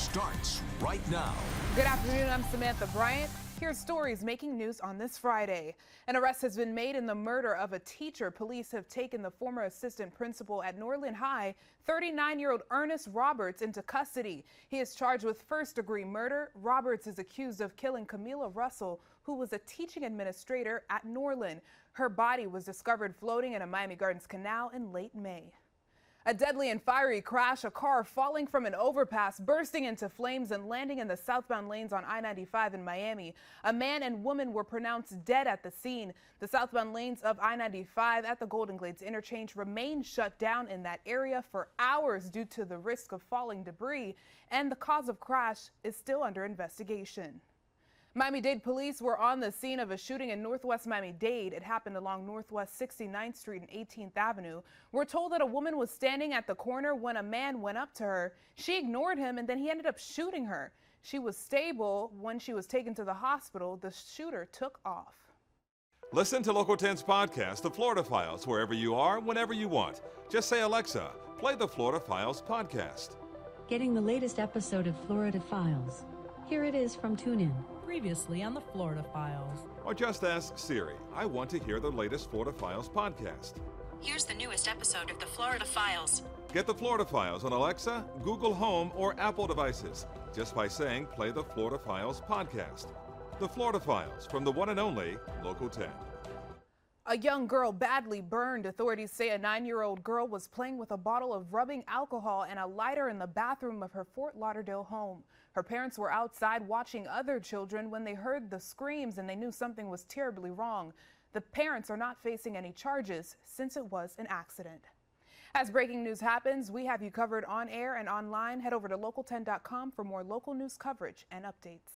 starts right now. Good afternoon, I'm Samantha Bryant. Here's stories making news on this Friday. An arrest has been made in the murder of a teacher. Police have taken the former assistant principal at Norland High, 39-year-old Ernest Roberts, into custody. He is charged with first-degree murder. Roberts is accused of killing Camila Russell, who was a teaching administrator at Norland. Her body was discovered floating in a Miami Gardens canal in late May. A deadly and fiery crash, a car falling from an overpass, bursting into flames and landing in the southbound lanes on I-95 in Miami. A man and woman were pronounced dead at the scene. The southbound lanes of I-95 at the Golden Glades interchange remain shut down in that area for hours due to the risk of falling debris, and the cause of crash is still under investigation. Miami-Dade police were on the scene of a shooting in Northwest Miami-Dade. It happened along Northwest 69th Street and 18th Avenue. We're told that a woman was standing at the corner when a man went up to her. She ignored him and then he ended up shooting her. She was stable. When she was taken to the hospital, the shooter took off. Listen to Local 10's podcast, The Florida Files, wherever you are, whenever you want. Just say, Alexa, play the Florida Files podcast. Getting the latest episode of Florida Files. Here it is from TuneIn. Previously on the Florida Files. Or just ask Siri, I want to hear the latest Florida Files podcast. Here's the newest episode of the Florida Files. Get the Florida Files on Alexa, Google Home, or Apple devices just by saying play the Florida Files podcast. The Florida Files from the one and only Local 10. A young girl badly burned. Authorities say a 9-year-old girl was playing with a bottle of rubbing alcohol and a lighter in the bathroom of her Fort Lauderdale home. Her parents were outside watching other children when they heard the screams and they knew something was terribly wrong. The parents are not facing any charges since it was an accident. As breaking news happens, we have you covered on air and online. Head over to local10.com for more local news coverage and updates.